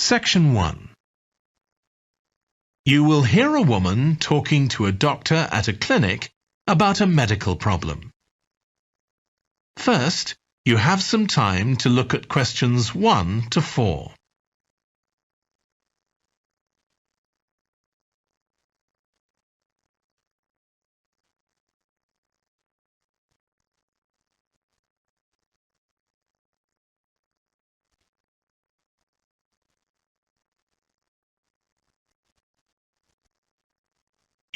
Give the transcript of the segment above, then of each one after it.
Section 1. You will hear a woman talking to a doctor at a clinic about a medical problem. First, you have some time to look at questions 1 to 4.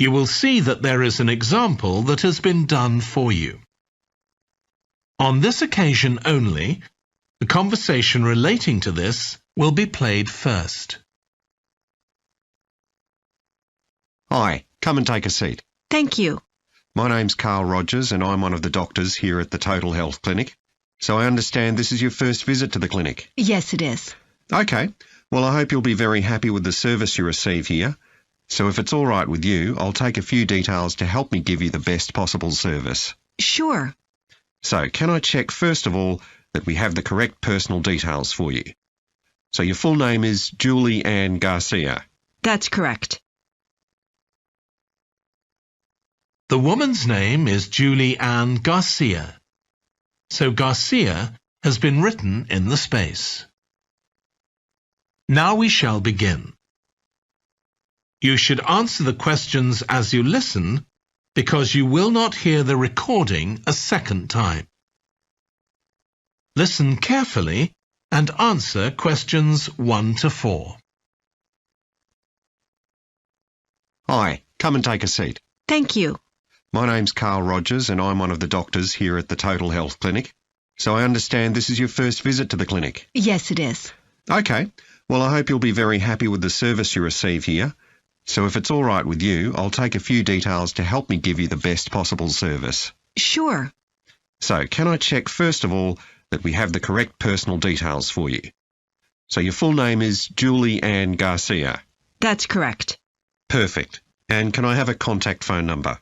You will see that there is an example that has been done for you. On this occasion only, the conversation relating to this will be played first. Hi, come and take a seat. Thank you. My name's Carl Rogers and I'm one of the doctors here at the Total Health Clinic. So I understand this is your first visit to the clinic. Yes, it is. Okay, well I hope you'll be very happy with the service you receive here. So if it's all right with you, I'll take a few details to help me give you the best possible service. Sure. So can I check first of all that we have the correct personal details for you? So your full name is Julie Ann Garcia. That's correct. The woman's name is Julie Ann Garcia. So Garcia has been written in the space. Now we shall begin. You should answer the questions as you listen because you will not hear the recording a second time. Listen carefully and answer questions 1 to 4. Hi, come and take a seat. Thank you. My name's Carl Rogers and I'm one of the doctors here at the Total Health Clinic. So I understand this is your first visit to the clinic. Yes, it is. Okay, well I hope you'll be very happy with the service you receive here. So if it's all right with you, I'll take a few details to help me give you the best possible service. Sure. So can I check first of all that we have the correct personal details for you? So your full name is Julie Ann Garcia. That's correct. Perfect. And can I have a contact phone number?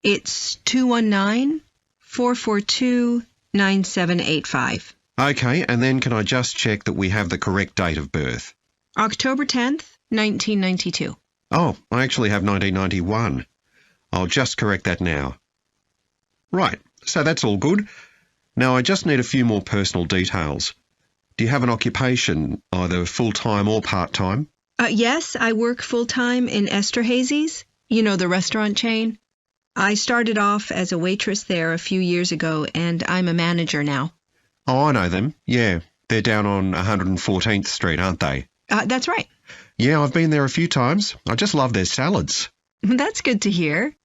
It's 219-442-9785. Okay, and then can I just check that we have the correct date of birth? October 10th, 1992. Oh, I actually have 1991. I'll just correct that now. Right, so that's all good. Now I just need a few more personal details. Do you have an occupation, either full-time or part-time? Yes, I work full-time in Esterhazy's, you know, the restaurant chain. I started off as a waitress there a few years ago, and I'm a manager now. Oh, I know them. Yeah, they're down on 114th Street, aren't they? That's right. Yeah, I've been there a few times. I just love their salads. That's good to hear.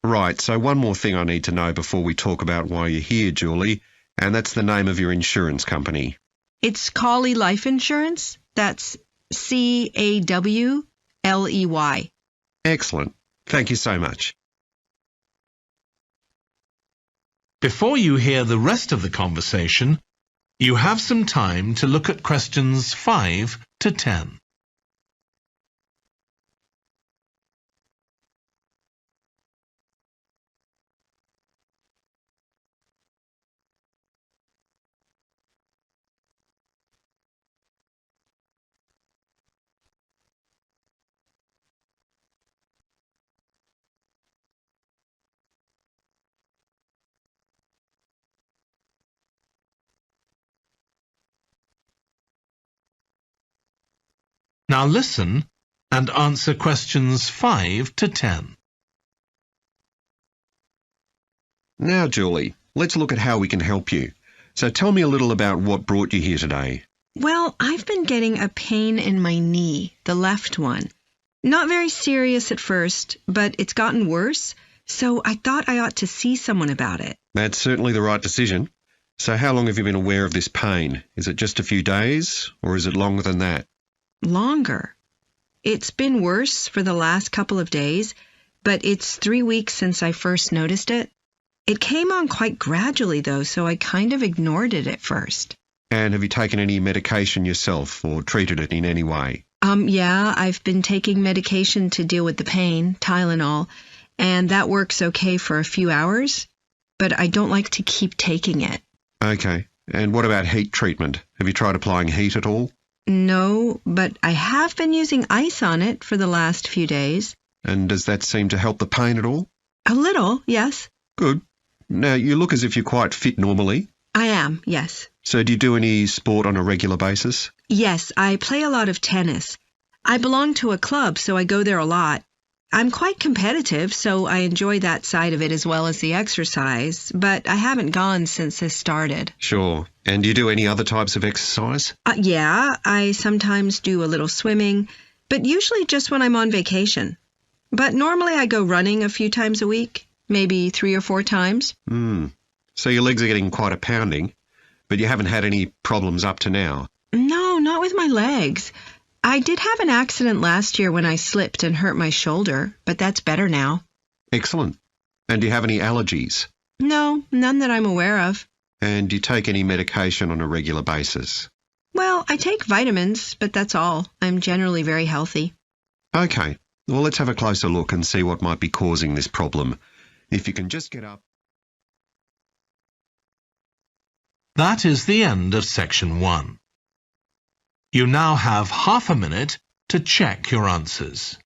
Right, so one more thing I need to know before we talk about why you're here, Julie, and that's the name of your insurance company. It's Cawley Life Insurance. That's Cawley. Excellent. Thank you so much. Before you hear the rest of the conversation, you have some time to look at questions 5 to 10. Now listen and answer questions 5 to 10. Now, Julie, let's look at how we can help you. So tell me a little about what brought you here today. Well, I've been getting a pain in my knee, the left one. Not very serious at first, but it's gotten worse, so I thought I ought to see someone about it. That's certainly the right decision. So how long have you been aware of this pain? Is it just a few days, or is it longer than that? Longer. It's been worse for the last couple of days, but it's 3 weeks since I first noticed it. It came on quite gradually, though, so I kind of ignored it at first. And have you taken any medication yourself or treated it in any way? Yeah, I've been taking medication to deal with the pain, Tylenol, and that works okay for a few hours, but I don't like to keep taking it. Okay. And what about heat treatment? Have you tried applying heat at all? No, but I have been using ice on it for the last few days. And does that seem to help the pain at all? A little, yes. Good. Now, you look as if you're quite fit normally. I am, yes. So do you do any sport on a regular basis? Yes, I play a lot of tennis. I belong to a club, so I go there a lot. I'm quite competitive, so I enjoy that side of it as well as the exercise, but I haven't gone since this started. Sure. And do you do any other types of exercise? Yeah, I sometimes do a little swimming, but usually just when I'm on vacation. But normally I go running a few times a week, maybe 3 or 4 times. So your legs are getting quite a pounding, but you haven't had any problems up to now? No, not with my legs. I did have an accident last year when I slipped and hurt my shoulder, but that's better now. Excellent. And do you have any allergies? No, none that I'm aware of. And do you take any medication on a regular basis? Well, I take vitamins, but that's all. I'm generally very healthy. Okay. Well, let's have a closer look and see what might be causing this problem. If you can just get up. That is the end of section 1. You now have half a minute to check your answers.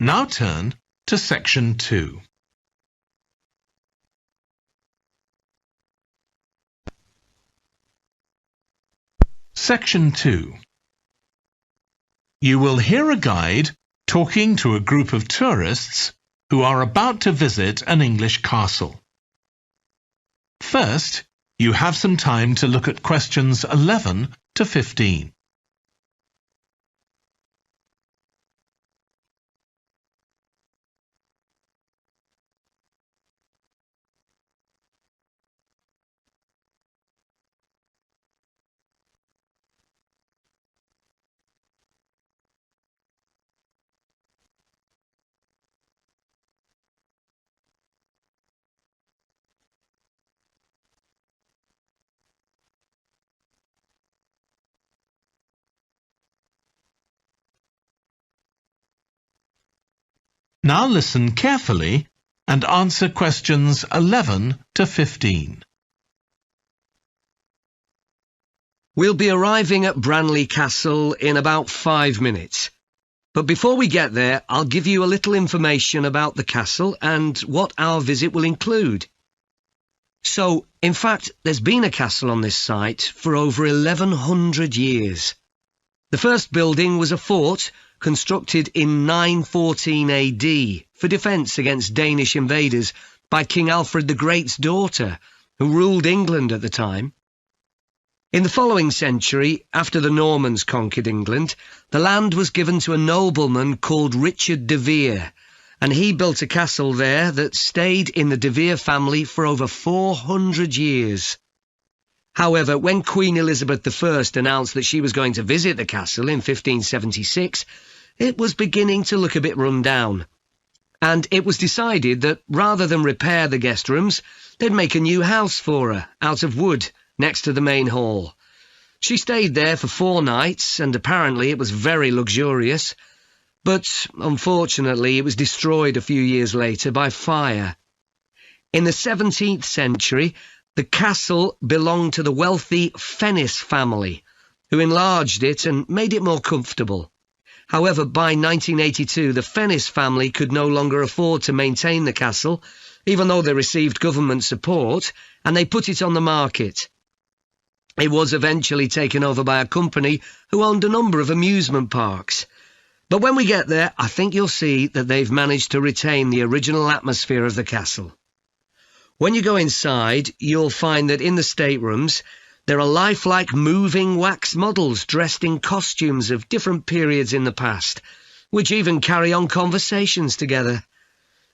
Now turn to section 2. Section 2. You will hear a guide talking to a group of tourists who are about to visit an English castle. First, you have some time to look at questions 11 to 15. Now listen carefully and answer questions 11 to 15. We'll be arriving at Branley Castle in about 5 minutes. But before we get there, I'll give you a little information about the castle and what our visit will include. So, in fact, there's been a castle on this site for over 1100 years. The first building was a fort constructed in 914 AD for defence against Danish invaders by King Alfred the Great's daughter, who ruled England at the time. In the following century, after the Normans conquered England, the land was given to a nobleman called Richard de Vere, and he built a castle there that stayed in the de Vere family for over 400 years. However, when Queen Elizabeth I announced that she was going to visit the castle in 1576, it was beginning to look a bit run down. And it was decided that rather than repair the guest rooms, they'd make a new house for her, out of wood, next to the main hall. She stayed there for 4 nights, and apparently it was very luxurious. But, unfortunately, it was destroyed a few years later by fire. In the 17th century, the castle belonged to the wealthy Fennis family, who enlarged it and made it more comfortable. However, by 1982, the Fennis family could no longer afford to maintain the castle, even though they received government support, and they put it on the market. It was eventually taken over by a company who owned a number of amusement parks. But when we get there, I think you'll see that they've managed to retain the original atmosphere of the castle. When you go inside, you'll find that in the staterooms, there are lifelike moving wax models dressed in costumes of different periods in the past, which even carry on conversations together.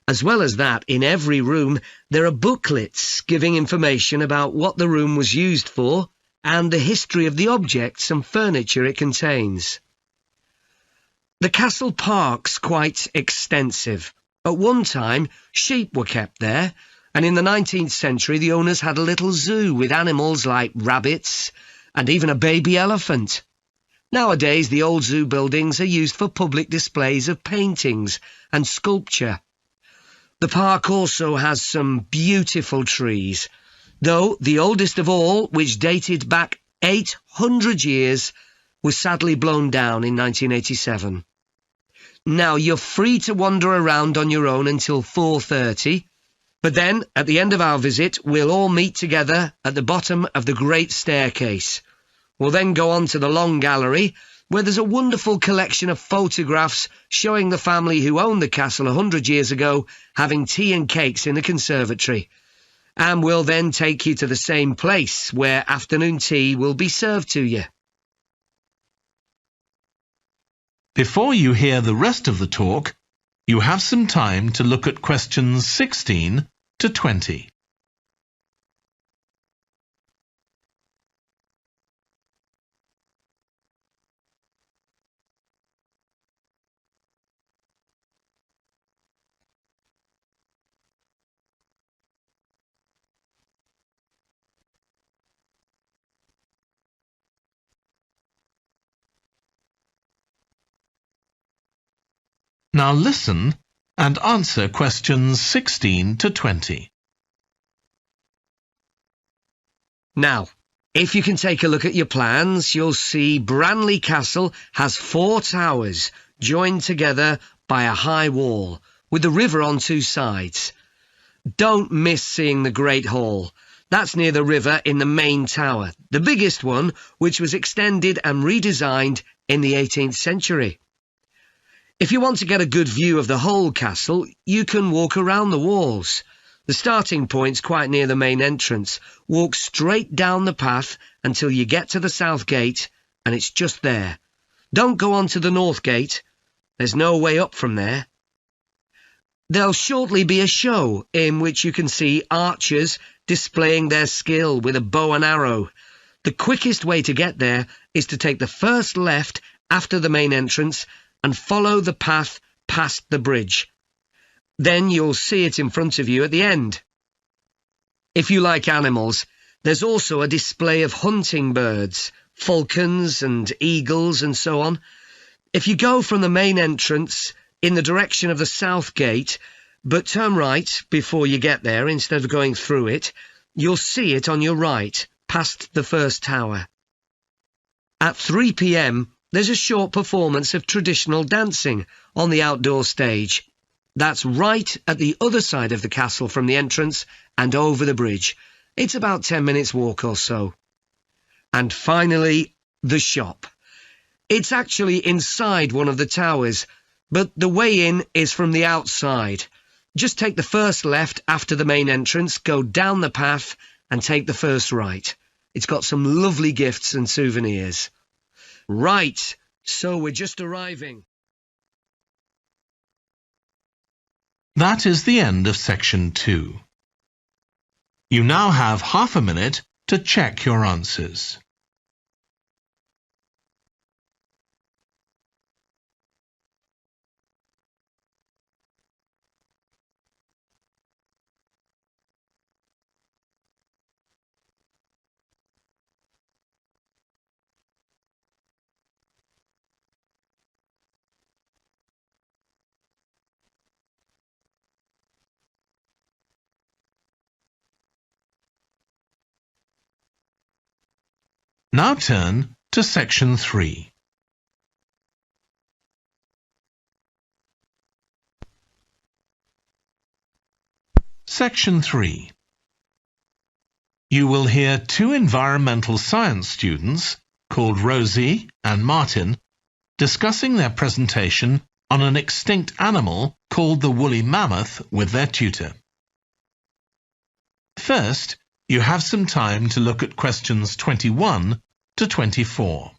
As well as that, in every room, there are booklets giving information about what the room was used for and the history of the objects and furniture it contains. The castle park's quite extensive. At one time, sheep were kept there, and in the 19th century the owners had a little zoo with animals like rabbits and even a baby elephant. Nowadays the old zoo buildings are used for public displays of paintings and sculpture. The park also has some beautiful trees, though the oldest of all, which dated back 800 years, was sadly blown down in 1987. Now, you're free to wander around on your own until 4:30, but then, at the end of our visit, we'll all meet together at the bottom of the great staircase. We'll then go on to the long gallery, where there's a wonderful collection of photographs showing the family who owned the castle 100 years ago having tea and cakes in the conservatory. And we'll then take you to the same place, where afternoon tea will be served to you. Before you hear the rest of the talk, you have some time to look at questions 16 to 20. Now listen and answer questions 16 to 20. Now, if you can take a look at your plans, you'll see Branley Castle has 4 towers joined together by a high wall, with the river on 2 sides. Don't miss seeing the Great Hall. That's near the river in the main tower, the biggest one, which was extended and redesigned in the 18th century. If you want to get a good view of the whole castle, you can walk around the walls. The starting point's quite near the main entrance. Walk straight down the path until you get to the south gate, and it's just there. Don't go on to the north gate. There's no way up from there. There'll shortly be a show in which you can see archers displaying their skill with a bow and arrow. The quickest way to get there is to take the first left after the main entrance and follow the path past the bridge. Then you'll see it in front of you at the end. If you like animals, there's also a display of hunting birds, falcons and eagles and so on. If you go from the main entrance in the direction of the south gate, but turn right before you get there instead of going through it, you'll see it on your right, past the first tower. At 3 p.m, there's a short performance of traditional dancing on the outdoor stage. That's right at the other side of the castle from the entrance and over the bridge. It's about 10 minutes walk or so. And finally, the shop. It's actually inside one of the towers, but the way in is from the outside. Just take the first left after the main entrance, go down the path and take the first right. It's got some lovely gifts and souvenirs. Right, so we're just arriving. That is the end of section 2. You now have half a minute to check your answers. Now turn to section 3. Section 3. You will hear 2 environmental science students, called Rosie and Martin, discussing their presentation on an extinct animal called the woolly mammoth with their tutor. First, you have some time to look at questions 21 to 24.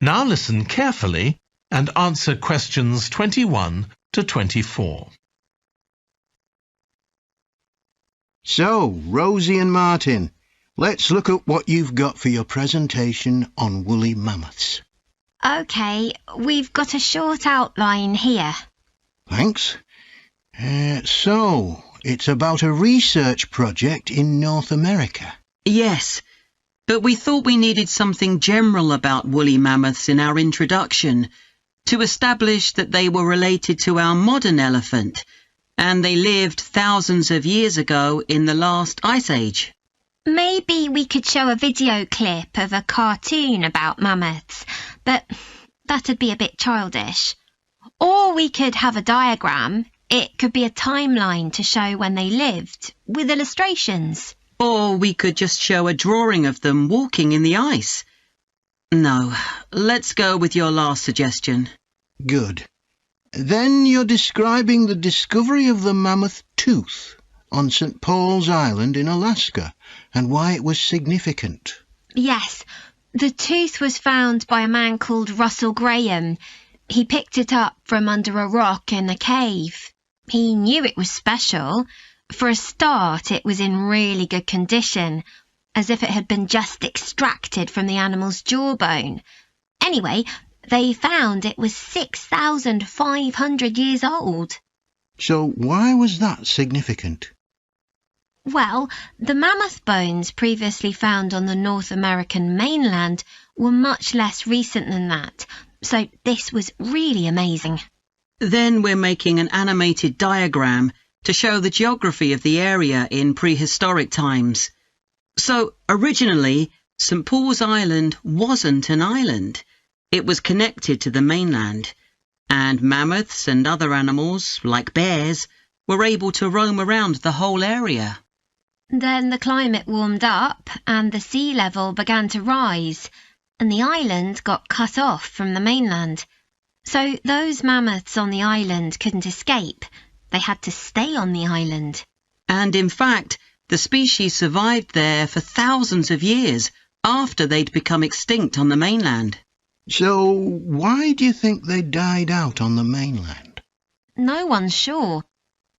Now listen carefully and answer questions 21 to 24. So, Rosie and Martin, let's look at what you've got for your presentation on woolly mammoths. OK, we've got a short outline here. Thanks. So, it's about a research project in North America. Yes, but we thought we needed something general about woolly mammoths in our introduction to establish that they were related to our modern elephant, and they lived thousands of years ago in the last ice age. Maybe we could show a video clip of a cartoon about mammoths, but that'd be a bit childish. Or we could have a diagram. It could be a timeline to show when they lived, with illustrations. Or we could just show a drawing of them walking in the ice. No, let's go with your last suggestion. Good. Then you're describing the discovery of the mammoth tooth on St. Paul's Island in Alaska and why it was significant. Yes, the tooth was found by a man called Russell Graham. He picked it up from under a rock in a cave. He knew it was special. For a start, it was in really good condition, as if it had been just extracted from the animal's jawbone. Anyway, they found it was 6,500 years old. So why was that significant? Well, the mammoth bones previously found on the North American mainland were much less recent than that, so this was really amazing. Then we're making an animated diagram to show the geography of the area in prehistoric times. So, originally, St. Paul's Island wasn't an island. It was connected to the mainland, and mammoths and other animals, like bears, were able to roam around the whole area. Then the climate warmed up and the sea level began to rise, and the island got cut off from the mainland. So those mammoths on the island couldn't escape. They had to stay on the island. And in fact, the species survived there for thousands of years after they'd become extinct on the mainland. So why do you think they died out on the mainland? No one's sure.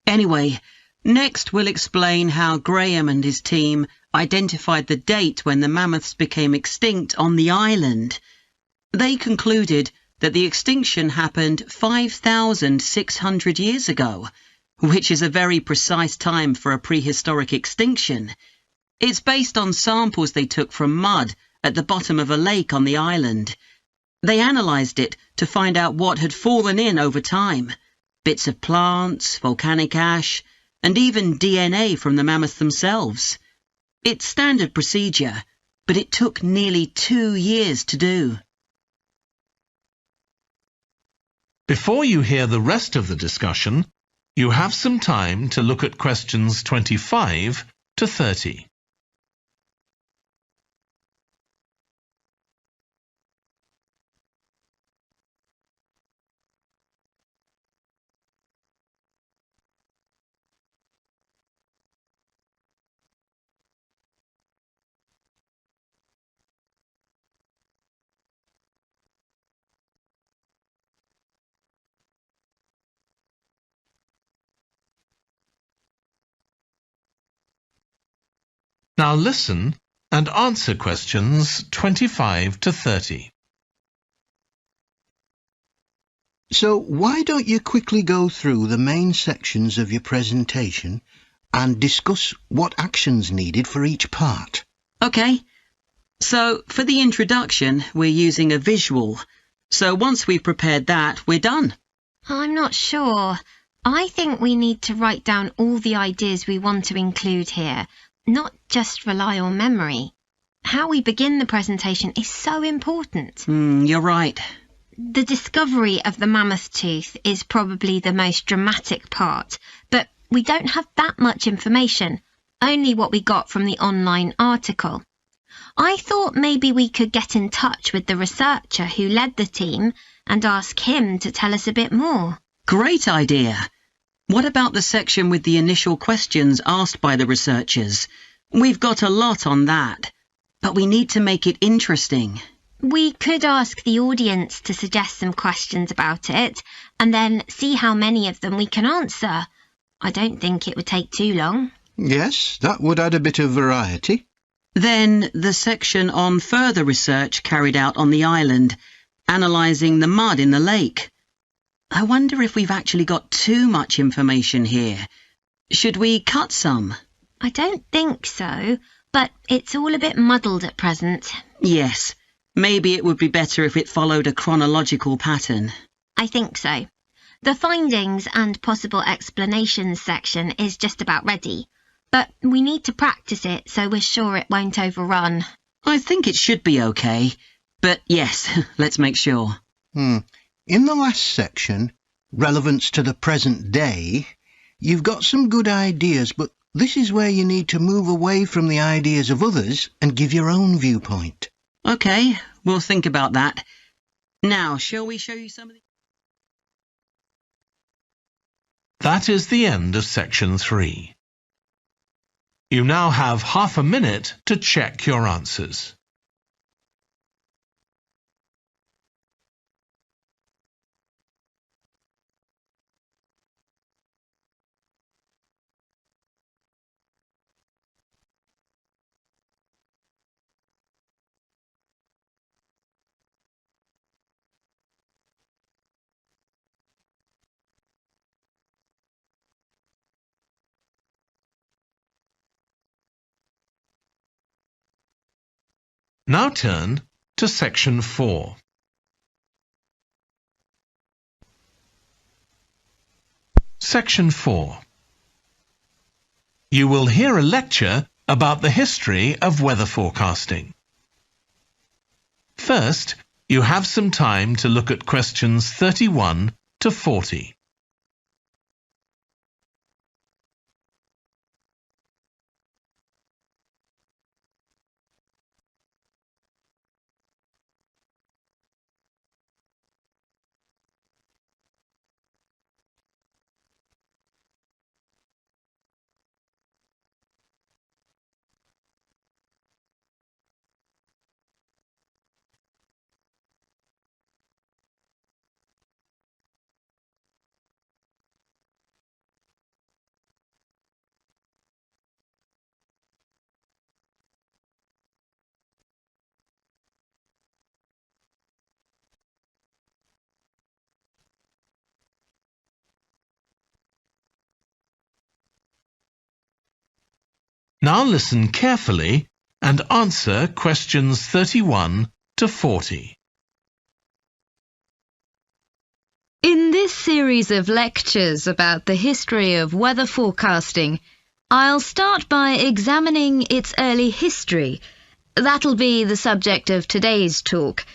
Anyway, next we'll explain how Graham and his team identified the date when the mammoths became extinct on the island. They concluded that the extinction happened 5,600 years ago, which is a very precise time for a prehistoric extinction. It's based on samples they took from mud at the bottom of a lake on the island. They analysed it to find out what had fallen in over time. Bits of plants, volcanic ash, and even DNA from the mammoths themselves. It's standard procedure, but it took nearly 2 years to do. Before you hear the rest of the discussion, you have some time to look at questions 25 to 30. Now listen and answer questions 25 to 30. So why don't you quickly go through the main sections of your presentation and discuss what actions needed for each part? OK. So, for the introduction, we're using a visual. So once we've prepared that, we're done. I'm not sure. I think we need to write down all the ideas we want to include here, not just rely on memory. How we begin the presentation is so important. You're right. The discovery of the mammoth tooth is probably the most dramatic part, but we don't have that much information, only what we got from the online article. I thought maybe we could get in touch with the researcher who led the team and ask him to tell us a bit more. Great idea. What about the section with the initial questions asked by the researchers? We've got a lot on that, but we need to make it interesting. We could ask the audience to suggest some questions about it, and then see how many of them we can answer. I don't think it would take too long. Yes, that would add a bit of variety. Then the section on further research carried out on the island, analysing the mud in the lake. I wonder if we've actually got too much information here. Should we cut some? I don't think so, but it's all a bit muddled at present. Yes, maybe it would be better if it followed a chronological pattern. I think so. The findings and possible explanations section is just about ready, but we need to practice it so we're sure it won't overrun. I think it should be okay, but yes, let's make sure. In the last section, relevance to the present day, you've got some good ideas, but this is where you need to move away from the ideas of others and give your own viewpoint. Okay, we'll think about that. Now, shall we show you some of the... That is the end of section 3. You now have half a minute to check your answers. Now turn to section 4. Section 4. You will hear a lecture about the history of weather forecasting. First, you have some time to look at questions 31 to 40. Now listen carefully and answer questions 31 to 40. In this series of lectures about the history of weather forecasting, I'll start by examining its early history. That'll be the subject of today's talk.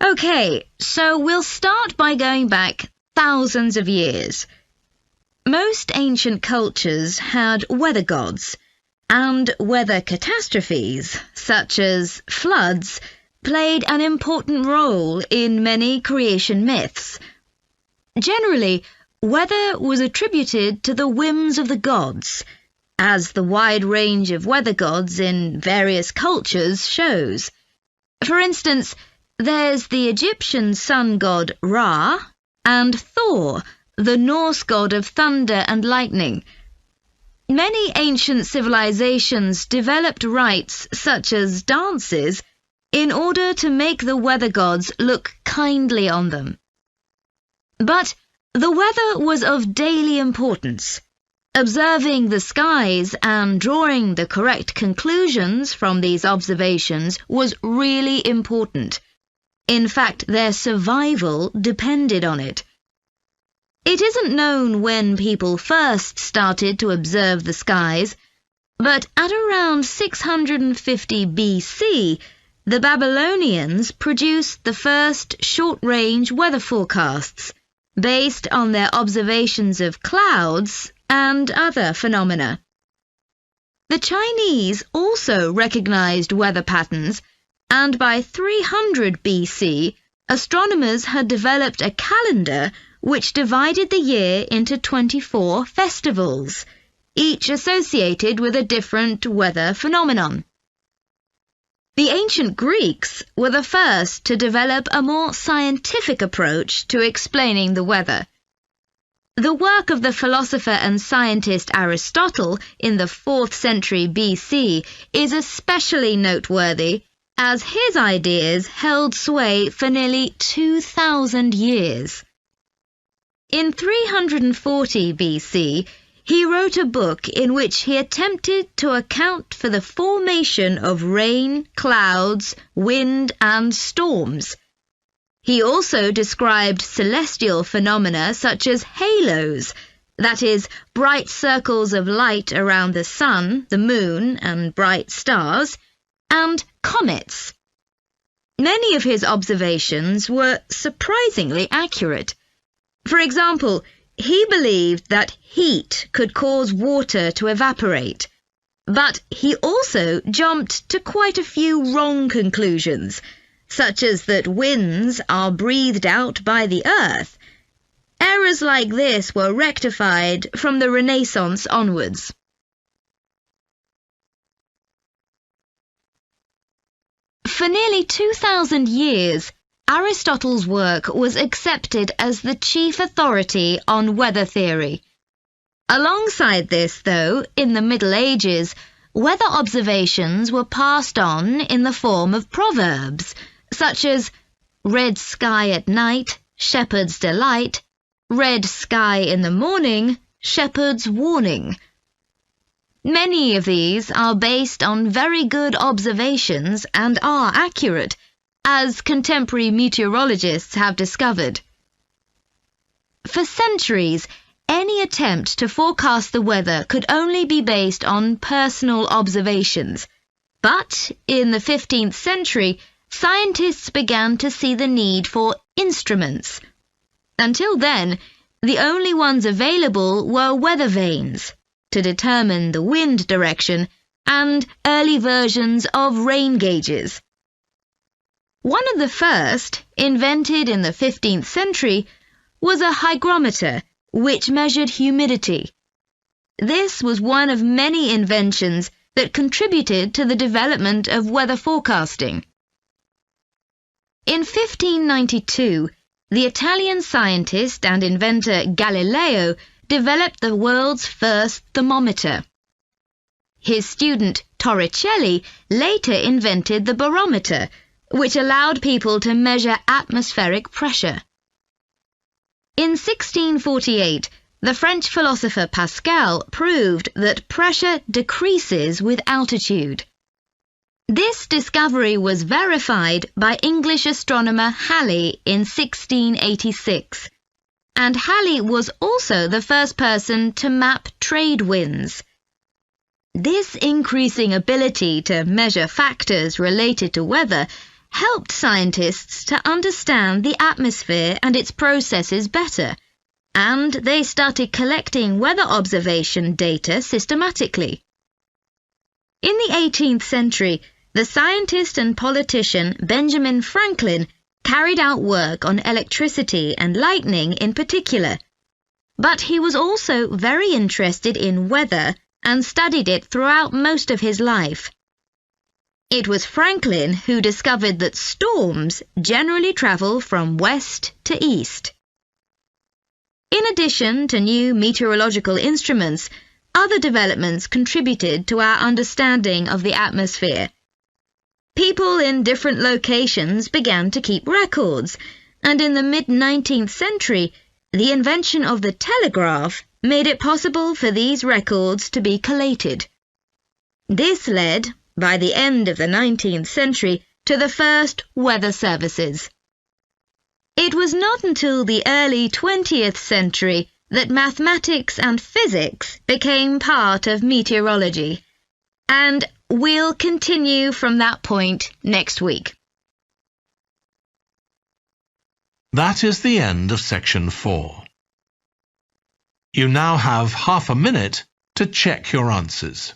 Okay, so we'll start by going back thousands of years. Most ancient cultures had weather gods, and weather catastrophes, such as floods, played an important role in many creation myths. Generally, weather was attributed to the whims of the gods, as the wide range of weather gods in various cultures shows. For instance, there's the Egyptian sun god Ra, and Thor, the Norse god of thunder and lightning. Many ancient civilizations developed rites such as dances in order to make the weather gods look kindly on them. But the weather was of daily importance. Observing the skies and drawing the correct conclusions from these observations was really important. In fact, their survival depended on it. It isn't known when people first started to observe the skies, but at around 650 BC, the Babylonians produced the first short-range weather forecasts, based on their observations of clouds and other phenomena. The Chinese also recognized weather patterns, and by 300 BC, astronomers had developed a calendar which divided the year into 24 festivals, each associated with a different weather phenomenon. The ancient Greeks were the first to develop a more scientific approach to explaining the weather. The work of the philosopher and scientist Aristotle in the 4th century BC is especially noteworthy, as his ideas held sway for nearly 2,000 years. In 340 BC, he wrote a book in which he attempted to account for the formation of rain, clouds, wind, and storms. He also described celestial phenomena such as halos, that is, bright circles of light around the sun, the moon, and bright stars, and comets. Many of his observations were surprisingly accurate. For example, he believed that heat could cause water to evaporate, but he also jumped to quite a few wrong conclusions, such as that winds are breathed out by the earth. Errors like this were rectified from the Renaissance onwards. For nearly 2,000 years, Aristotle's work was accepted as the chief authority on weather theory. Alongside this, though, in the Middle Ages, weather observations were passed on in the form of proverbs, such as red sky at night, shepherd's delight, red sky in the morning, shepherd's warning. Many of these are based on very good observations and are accurate, as contemporary meteorologists have discovered. For centuries, any attempt to forecast the weather could only be based on personal observations. But in the 15th century, scientists began to see the need for instruments. Until then, the only ones available were weather vanes to determine the wind direction and early versions of rain gauges. One of the first, invented in the 15th century, was a hygrometer, which measured humidity. This was one of many inventions that contributed to the development of weather forecasting. In 1592, the Italian scientist and inventor Galileo developed the world's first thermometer. His student Torricelli later invented the barometer, which allowed people to measure atmospheric pressure. In 1648, the French philosopher Pascal proved that pressure decreases with altitude. This discovery was verified by English astronomer Halley in 1686, and Halley was also the first person to map trade winds. This increasing ability to measure factors related to weather helped scientists to understand the atmosphere and its processes better, and they started collecting weather observation data systematically. In the 18th century, the scientist and politician Benjamin Franklin carried out work on electricity and lightning in particular, but he was also very interested in weather and studied it throughout most of his life. It was Franklin who discovered that storms generally travel from west to east. In addition to new meteorological instruments, other developments contributed to our understanding of the atmosphere. People in different locations began to keep records, and in the mid-19th century, the invention of the telegraph made it possible for these records to be collated. This led, by the end of the 19th century, to the first weather services. It was not until the early 20th century that mathematics and physics became part of meteorology, and we'll continue from that point next week. That is the end of section 4. You now have half a minute to check your answers.